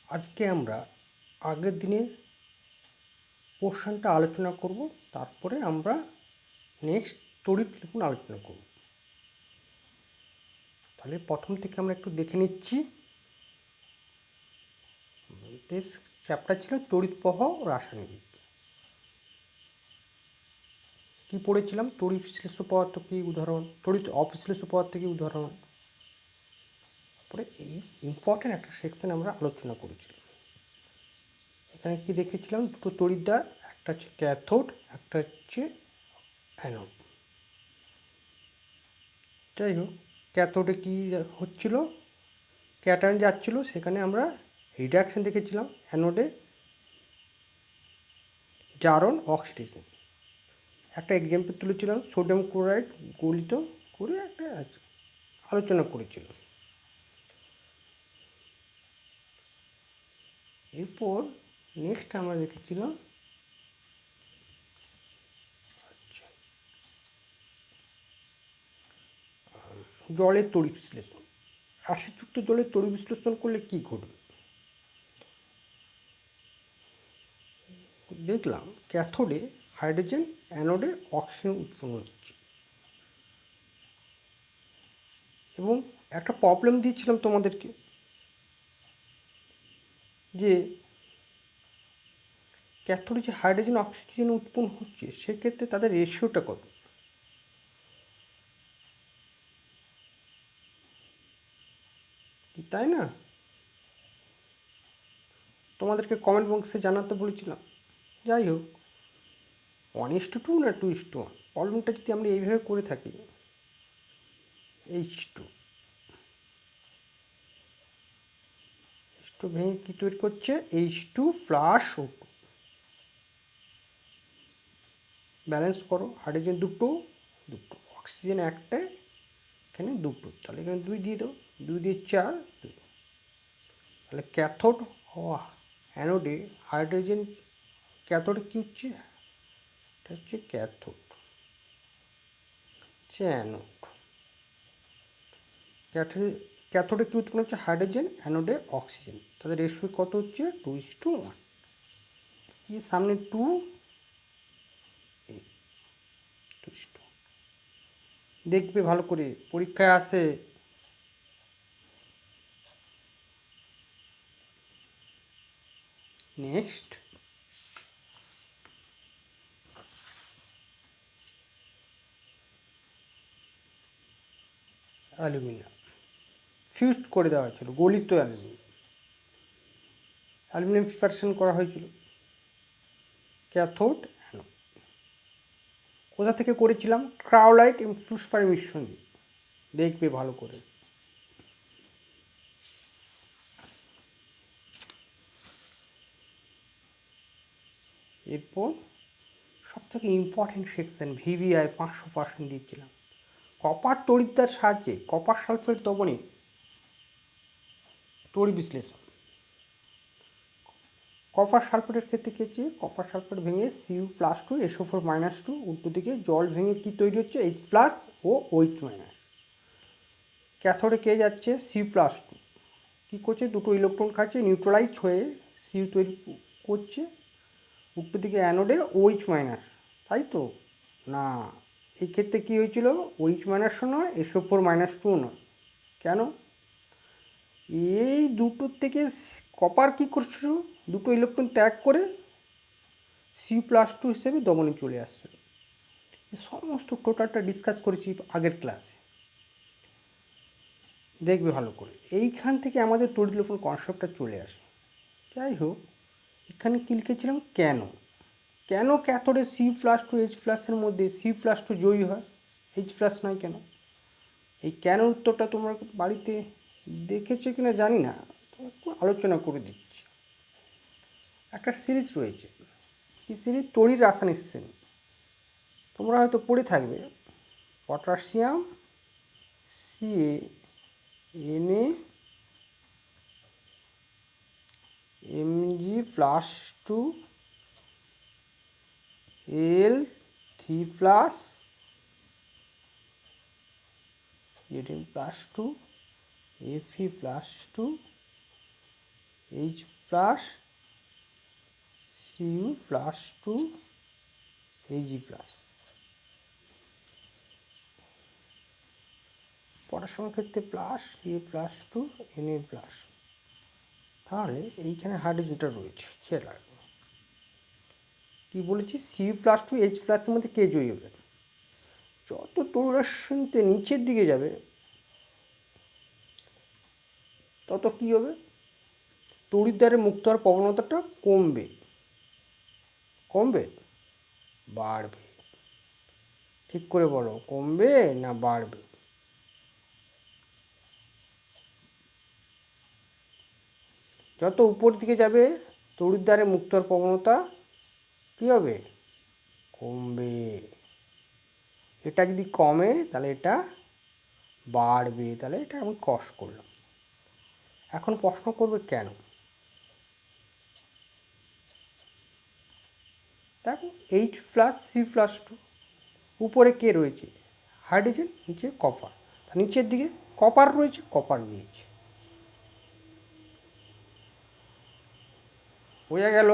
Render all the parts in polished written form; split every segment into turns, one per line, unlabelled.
আজকে আমরা আগের দিনের পোর্শনটা আলোচনা করব, তারপরে আমরা নেক্সট তড়িৎ লিখন আলোচনা করব। তাহলে প্রথম থেকে আমরা একটু দেখে নিচ্ছি। আমাদের চ্যাপ্টার ছিল তড়িৎ প্রবাহ ও রাসায়নিক। কী পড়েছিলাম? তড়িৎ বিশ্লেষ্য পদার্থ কী উদাহরণ, তড়িৎ অবিশ্লেষ্য পদার্থ কী উদাহরণ। তারপরে এই ইম্পর্ট্যান্ট একটা সেকশন আমরা আলোচনা করেছিলাম। এখানে কি দেখেছিলাম? দুটো তড়িৎদ্বার, একটা হচ্ছে ক্যাথোড, একটা হচ্ছে অ্যানোড। যাই হোক, ক্যাথোডে কী হচ্ছিল? ক্যাটায়ন যাচ্ছিল, সেখানে আমরা রিডাকশন দেখেছিলাম। অ্যানোডে জারণ, অক্সিডেশন। একটা এক্সাম্পল তুলেছিলাম, সোডিয়াম ক্লোরাইড গলিত করে একটা আলোচনা করেছিল। এরপর নেক্সট আমরা দেখেছিলাম জলের তড়িৎ বিশ্লেষণ। অ্যাসিডযুক্ত জলের তড়িৎ বিশ্লেষণ করলে কী ঘটবে? দেখলাম ক্যাথোডে হাইড্রোজেন, অ্যানোডে অক্সিজেন উৎপন্ন হচ্ছে। এবং একটা প্রবলেম দিয়েছিলাম তোমাদেরকে, যে ক্যাথোডে যে হাইড্রোজেন অক্সিজেন উৎপন্ন হচ্ছে, সেক্ষেত্রে তাদের রেশিওটা কত? তাই না? তোমাদেরকে কমেন্ট বক্সে জানাতে বলেছিলাম। যাই হোক, 1:2 না 2:1, প্রবলেমটা যদি আমরা এইভাবে করে থাকি, H2 ভেঙে কী তৈরি করছে? H2 plus O2। ব্যালেন্স করো, হাইড্রোজেন দুটো, অক্সিজেন একটা, এখানে দুটো, তাহলে এখানে 2 দিয়ে দাও, 2 দিয়ে 4, 2। তাহলে ক্যাথোড ও অ্যানোডে হাইড্রোজেন, ক্যাথোডে কী হচ্ছে? এটা হচ্ছে ক্যাথোড, হচ্ছে অ্যানোড। ক্যাথোডে কী উৎপন্ন হচ্ছে? হাইড্রোজেন, অ্যানোডে অক্সিজেন। তাদের রেশিও কত হচ্ছে? 2:1। এই সামনে 2, 2:2। দেখবে ভালো করে, পরীক্ষায় আসে। নেক্সট অ্যালুমিনিয়াম ফিউজড করে দেওয়া হয়েছিল, গলিত অ্যালুমিনিয়াম প্রিপারেশন করা হয়েছিল। ক্যাথোড অ্যানোড কোথা থেকে করেছিলাম? ক্রাওলাইট এবং ফ্লুসফার মিশ্রণ দিয়ে। দেখবে ভালো করে। এরপর সবথেকে ইম্পর্টেন্ট সেকশন, ভিভিআই 500% দিয়েছিলাম। কপার তড়িৎদ্বার সাহায্যে কপার সালফেট দ্রবণে তড়িৎ বিশ্লেষণ। কপার সালফেটের ক্ষেত্রে কী হচ্ছে? কপার সালফেট ভেঙে Cu+2 SO4-2, উল্টো দিকে জল ভেঙে কী তৈরি হচ্ছে? H+ ও OH-। ক্যাথোডে কে যাচ্ছে? C+2 কী করছে? দুটো ইলেকট্রন খাচ্ছে, নিউট্রালাইজড হয়ে Cu তৈরি করছে। উল্টো দিকে অ্যানোডে OH-, তাই তো? না, এই ক্ষেত্রে কী হয়েছিল? OH- নয়, SO4-2 নয়। কেন? এই দুটোর থেকে কপার কী করছিল? দুটো ইলেকট্রন ত্যাগ করে C+2 হিসেবে দমনে চলে আসছিল। সমস্ত টোটালটা ডিসকাস করেছি আগের ক্লাসে, দেখবে ভালো করে। এইখান থেকে আমাদের তড়িৎ লিখন কনসেপ্টটা চলে আসে। যাই হোক, এখানে কী লিখেছিলাম? কেন ক্যাথোডে C+2 H+এর মধ্যে C+2 জয়ী হয়, H+ নয় কেন? এই কেন উত্তরটা তোমরা বাড়িতে দেখেছো কিনা জানি না, একটু আলোচনা করে দিচ্ছি। একটা সিরিজ রয়েছে, কি সিরিজ? তড়িৎ রাসায়নিক শ্রেণী। তোমরা হয়তো পড়ে থাকবে, potassium Na Mg+2 Al3+, Zn+2 Fe+2 H+ plus Cu plus two Ag plus. পটাশিয়ামের ক্ষেত্রে plus Ca plus two Na plus. তাহলে এইখানে হাইড্রোজেনটা রয়েছে, খেয়াল রাখবো কী বলেছি, Cu প্লাস টু H প্লাসের মধ্যে কে জয়ী হবে? যত তরুরাশনতে নিচের দিকে যাবে তত কী হবে, তড়িৎদ্বারে মুক্ত হওয়ার প্রবণতাটা কমবে, কমবে বাড়বে? ঠিক করে বলো, কমবে না বাড়বে? যত উপর দিকে যাবে তড়িৎদ্বারে মুক্ত হওয়ার প্রবণতা কী হবে, কমবে। এটা যদি কমে তাহলে এটা বাড়বে, তাহলে এটা আমি কষ করলাম। এখন প্রশ্ন করবে কেন? দেখো H plus C plus two, উপরে কে রয়েছে, হাইড্রোজেন, নিচে কপার, নিচের দিকে কপার রয়েছে, কপার নিয়েছে। বোঝা গেল?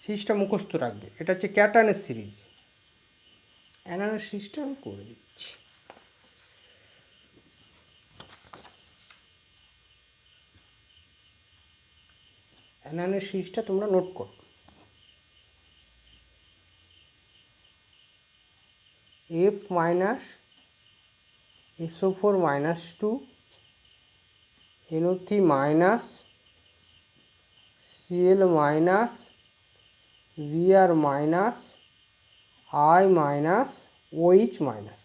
সিরিজটা মুখস্থ রাখবে, এটা হচ্ছে ক্যাটায়নের সিরিজ। অ্যানায়নের সিরিজটা আমি করে দিচ্ছি। অ্যানায়নের সিরিজটা তোমরা নোট করো। F minus SO4 minus two NO3 minus Cl minus Br minus I minus OH minus.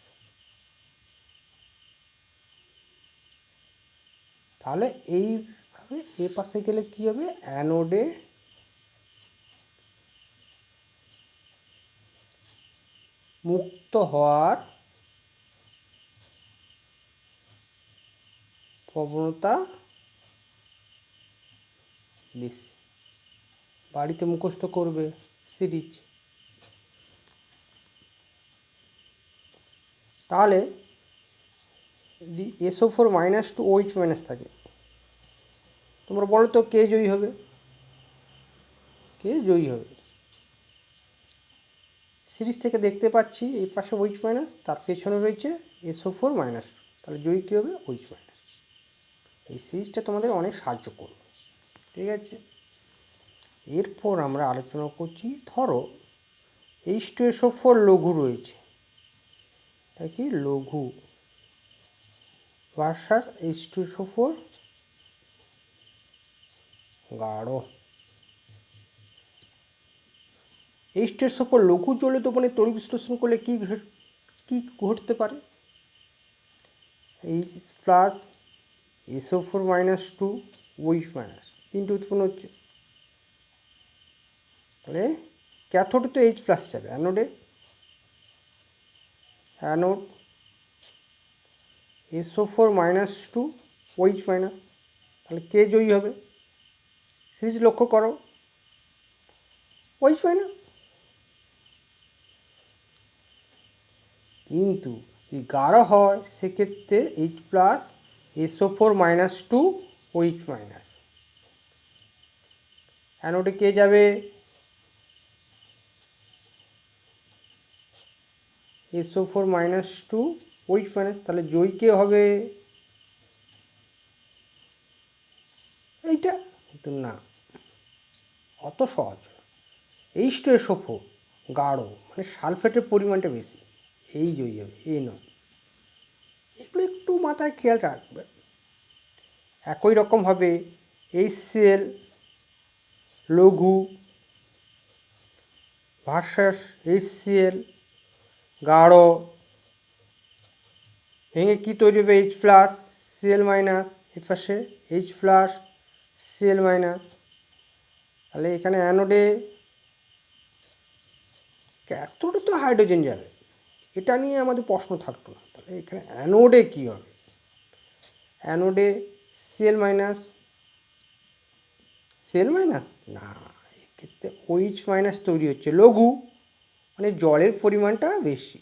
তাহলে এইভাবে এ পাশে গেলে কী হবে, অ্যানোডে মুক্ত হওয়ার প্রবণতা বেশি। বাড়িতে মুখস্থ করবে সিরিজ। তাহলে যদি SO4 minus two OH minus থাকে, তোমরা বলো তো কে জয়ী হবে, কে জয়ী হবে? সিরিজ থেকে দেখতে পাচ্ছি এই পাশে OH মাইনাস, তার পেছনে রয়েছে SO4 মাইনাস টু, তাহলে জয়ী কী হবে, OH মাইনাস। এই সিরিজটা তোমাদের অনেক সাহায্য করবে, ঠিক আছে? এরপর আমরা আলোচনা করছি, ধরো H2SO4 লঘু রয়েছে, এটা কি লঘু, ভার্সাস H2SO4 গাঢ়। H2SO4 লঘু জলে দ্রবণে তড়িৎ বিশ্লেষণ করলে কি ঘটতে পারে? H plus SO4 minus two OH minus, তিনটে উৎপন্ন হচ্ছে। তাহলে ক্যাথোডে তো H প্লাস যাবে, অ্যানোডে anode SO4 minus two OH minus, তাহলে কে জয়ী হবে? সিরিজ লক্ষ্য করো, OH মাইনাস। কিন্তু যদি গাঢ় হয় সেক্ষেত্রে H plus SO4 minus two OH minus. অ্যানোডে কে যাবে, SO4 minus two OH minus, তাহলে জয়ী কে হবে, এইটা কিন্তু না, অত সহজ। H2SO4 গাঢ় মানে সালফেটের পরিমাণটা বেশি, এই জয়ী হবে, এই নয়। এগুলো একটু মাথায় খেয়াল রাখবে। একই রকমভাবে HCl লঘু ভার্সাস HCl গাঢ়, ভেঙে কী তৈরি হবে, H প্লাস Cl মাইনাস, এর পাশে H প্লাস Cl মাইনাস। তাহলে এখানে অ্যানোডে, ক্যাথোডে তো হাইড্রোজেন যাবে, এটা নিয়ে আমাদের প্রশ্ন থাকতো না। তাহলে এখানে অ্যানোডে কী হবে, অ্যানোডে Cl মাইনাস, Cl মাইনাস না, এক্ষেত্রে OH মাইনাস তৈরি হচ্ছে, লঘু মানে জলের পরিমাণটা বেশি,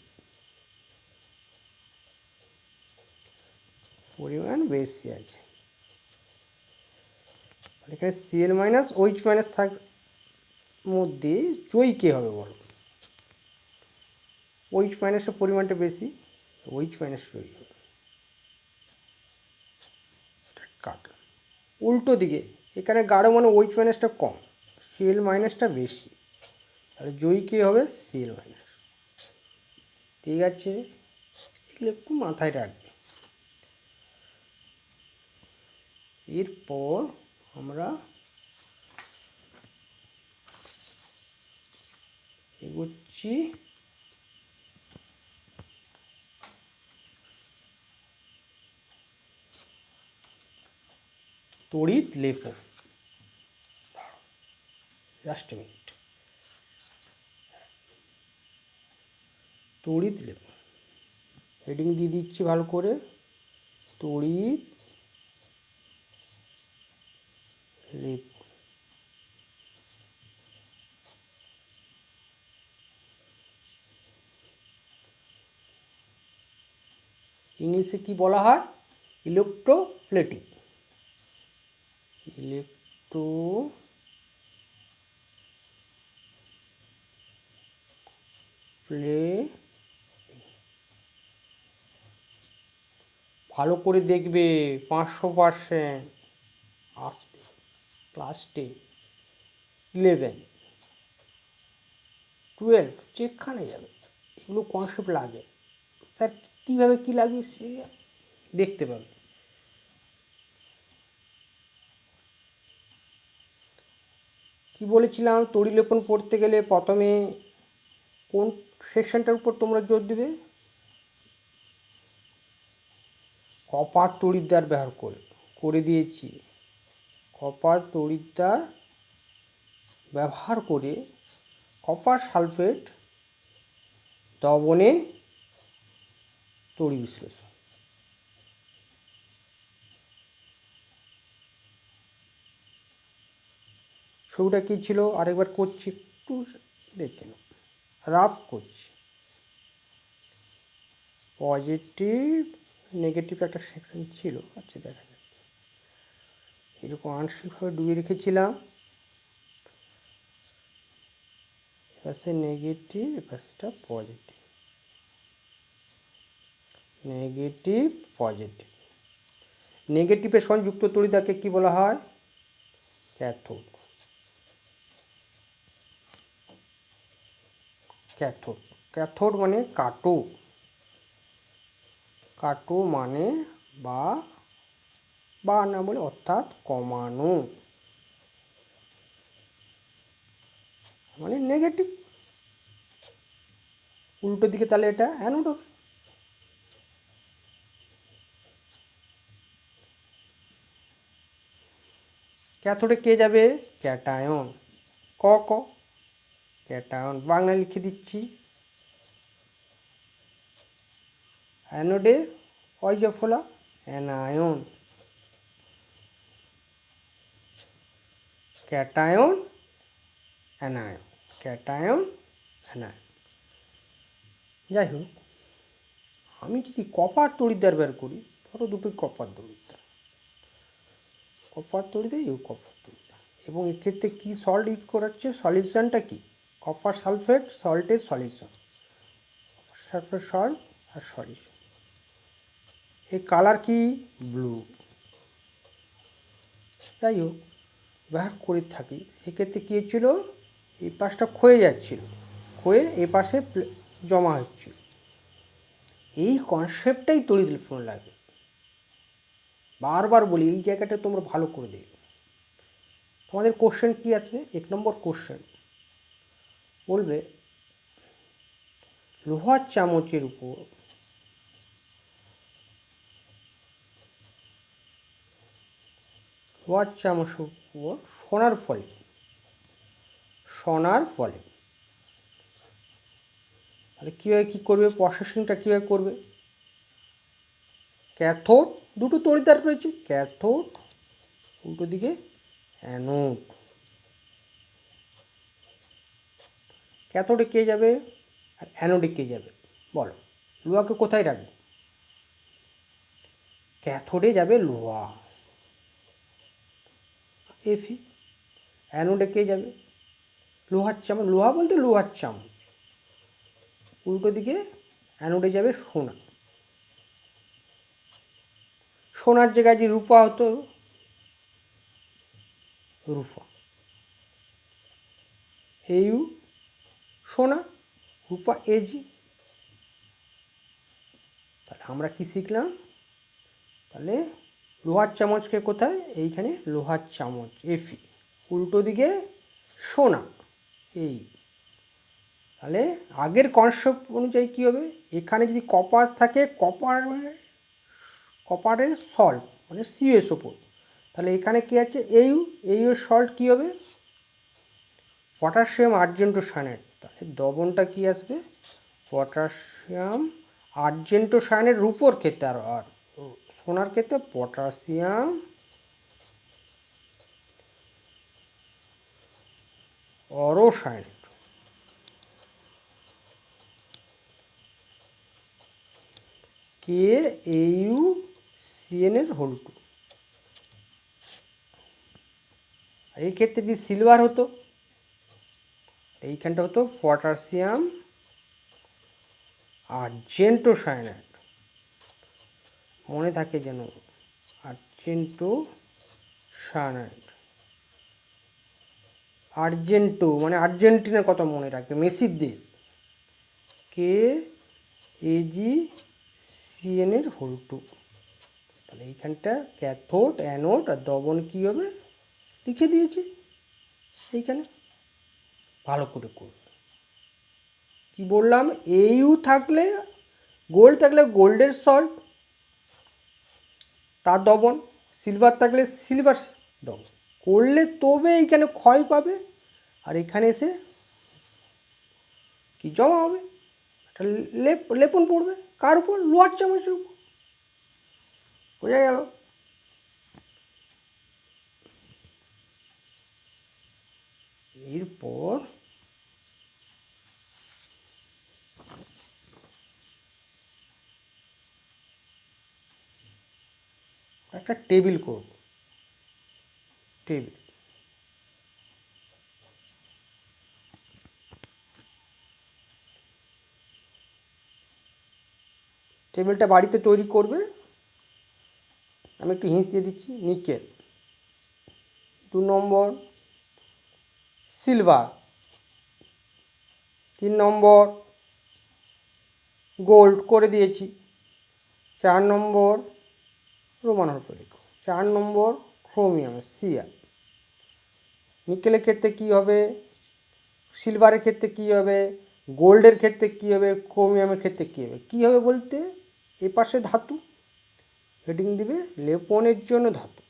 পরিমাণ বেশি আছে। আর এখানে সিএল মাইনাস ওইচ মাইনাস মধ্যে জয়ী কে হবে বলো? ওইচ মাইনাসের পরিমাণটা বেশি, ওইচ মাইনাস জয়ী হবে। কাটলাম। উল্টো দিকে এখানে গাঢ় মানে ওইচ মাইনাসটা কম, সিএল মাইনাসটা বেশি, তাহলে জয়ী কে হবে? CL minus. ঠিক আছে, এগুলো একটু মাথায় রাখবে। এরপর আমরা এগোচ্ছি তড়িৎ লেপন। Just minute. তড়িৎ লেপন হেডিং দিয়ে দিচ্ছি ভালো করে, তড়িৎ লেপন। ইংলিশে কি বলা হয়? ইলেকট্রোপ্লেটিং। ভালো করে দেখবে, 500% আসবে। ক্লাস 10, 11, 12 যেখানে যাবে এগুলো কনসেপ্ট লাগে। স্যার কীভাবে কী লাগবে সে দেখতে পাবে। কি বলেছিলাম? তড়িৎলেপন পড়তে গেলে প্রথমে কোন সেকশনটার উপর তোমরা জোর দেবে? কপার তড়িৎদ্বার ব্যবহার করে দিয়েছি। কপার তড়িৎদ্বার ব্যবহার করে কপার সালফেট দ্রবণে তড়িৎ বিশ্লেষণ। ছবিটা কী ছিল আরেকবার করছি, একটু দেখে নাও, রাফ করছি। পজিটিভ নেগেটিভ একটা সেকশন ছিল, আচ্ছা দেখা যাক। এরকম আংশিকভাবে ডুবিয়ে রেখেছিলাম, এপাশে নেগেটিভ এপাশটা পজিটিভ, নেগেটিভ পজিটিভ। নেগেটিভের সংযুক্ত তড়িৎদ্বারকে কি বলা হয়? ক্যাথোড। ক্যাথোড, ক্যাথোড মানে কাটো, কাটো মানে বা না বলে অর্থাৎ কমানো, মানে নেগেটিভ। উল্টো দিকে তাহলে এটা অ্যানোড হবে। ক্যাথোডে কে যাবে? ক্যাটায়ন। ক ক্যাটায়ন বাংলা লিখে দিচ্ছি। অ্যানোডে অইজফোলা anion, cation anion, cation anion. যাই হোক, আমি যদি কপার তড়িৎদ্বার বের করি, ধরো দুটোই কপার তড়িৎদ্বার, কপার তড়িৎদ্বার কপার তড়িৎদ্বার, এবং এক্ষেত্রে কি সল্ট ইউজ করাচ্ছে? সলিউশনটা কি? কপার সালফেট সল্টের সলিউশন, সালফেট সল্ট আর সলিউশন। এর কালার কি? ব্লু। যাই হোক, ব্যবহার করে থাকি, সেক্ষেত্রে কী হচ্ছিল? এই পাশটা ক্ষয়ে যাচ্ছিল, ক্ষয়ে এ পাশে জমা হচ্ছিল। এই কনসেপ্টটাই তড়িৎ লেপন লাগে। বারবার বলি, এই জায়গাটা তোমরা ভালো করে দেখবে। তোমাদের কোশ্চেন কি আসবে? 1 নম্বর কোশ্চেন বলবে, লোহার চামচের উপর সোনার ফলে তাহলে কীভাবে কী করবে? প্রসেসিংটা কীভাবে করবে? ক্যাথোড, দুটো তড়িৎদ্বার রয়েছে, ক্যাথোড, উল্টো দিকে অ্যানোড। ক্যাথোডে কে যাবে আর অ্যানোডে কে যাবে বলো? লোহাকে কোথায় রাখবে? ক্যাথোডে যাবে লোহা, Fe। অ্যানোডে কে যাবে? লোহার চামচ, লোহা বলতে লোহার চামচ। উল্টো দিকে অ্যানোডে যাবে সোনা। সোনার জায়গায় যে রূপা হতো, রূপা। Au সোনা, রূপা Ag। তাহলে আমরা কি শিখলাম? তাহলে লোহার চামচকে কোথায়? এইখানে লোহার চামচ Fe, উল্টো দিকে সোনা এই। তাহলে আগের কনসেপ্ট অনুযায়ী কী হবে? এখানে যদি কপার থাকে, কপারের সল্ট মানে CuSO4, তাহলে এখানে কি আছে? Au এর সল্ট কী হবে? পটাশিয়াম আর্জেন্টোসায়ানাইড। তাহলে দ্রবণটা কি আসবে? পটাশিয়াম আর্জেন্টোসায়ানাইড রূপোর ক্ষেত্রে, আর সোনার ক্ষেত্রে পটাশিয়াম অরোসায়ানাইড। KAuCN2। এই ক্ষেত্রে যদি সিলভার হতো, এইখানটা হতো পটাশিয়াম আর্জেন্টোসায়ানাইড। মনে থাকে যেন, আর্জেন্টোসায়ানাইড। আর্জেন্টো মানে আর্জেন্টিনার কথা মনে রাখবে, মেসির দেশ। KAgCN2। তাহলে এইখানটা ক্যাথোড, অ্যানোড আর দ্রবণ কী হবে লিখে দিয়েছি এইখানে, ভালো করে করবে। কি বললাম? Au থাকলে, গোল্ড থাকলে গোল্ডের সল্ট তার দ্রবণ, সিলভার থাকলে সিলভার দ্রবণ করলে তবে এইখানে ক্ষয় পাবে, আর এখানে এসে কি জমা হবে? একটা লেপন পড়বে। কার উপর? লোহার চামচের উপর। বোঝা গেল? এরপর একটা টেবিল করব। টেবিলটা বাড়িতে তৈরি করবে। আমি একটু হিন্স দিয়ে দিচ্ছি। নিকেল 2 নম্বর, সিলভার 3 নম্বর, গোল্ড করে দিয়েছি 4 নম্বর, রোমান হরফে লিখো 4 নম্বর, ক্রোমিয়াম Cr। নিকেলের ক্ষেত্রে কী হবে? সিলভারের ক্ষেত্রে কী হবে? গোল্ডের ক্ষেত্রে কী হবে? ক্রোমিয়ামের ক্ষেত্রে কী হবে? কী হবে বলতে, এপাশে ধাতু, হেডিং দিবে লেপনের জন্য ধাতু।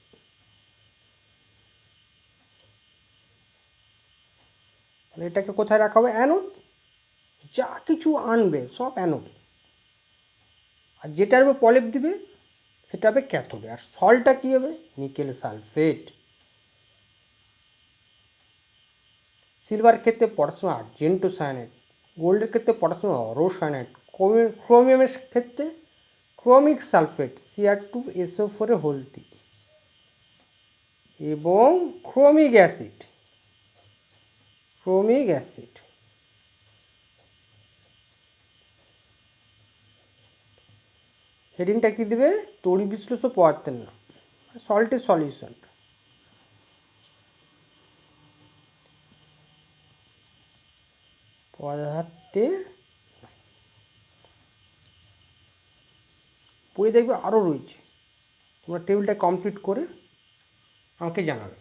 তাহলে এটাকে কোথায় রাখা হবে? অ্যানোড। যা কিছু আনবে সব অ্যানোড, আর যেটার উপর পলেপ দিবে সেটা হবে ক্যাথোডে। আর সল্টটা কী হবে? Nickel sulphate. সিলভার ক্ষেত্রে পটাশিয়াম আর্জেন্টোসায়ানাইড, গোল্ডের ক্ষেত্রে পটাশিয়াম অরোসায়ানাইড, ক্রোমিয়ামের ক্ষেত্রে ক্রোমিক সালফেট Cr2SO4 হলতি, এবং ক্রোমিক অ্যাসিড। হেডিংটা কি দিবে? তড়ি বিশ্লেষ্য পদার্থের নাম, সল্টের সলিউশন। পদার্থের পড়ে দেখবে আরও রয়েছে। তোমরা টেবিলটা কমপ্লিট করে আমাকে জানাবে।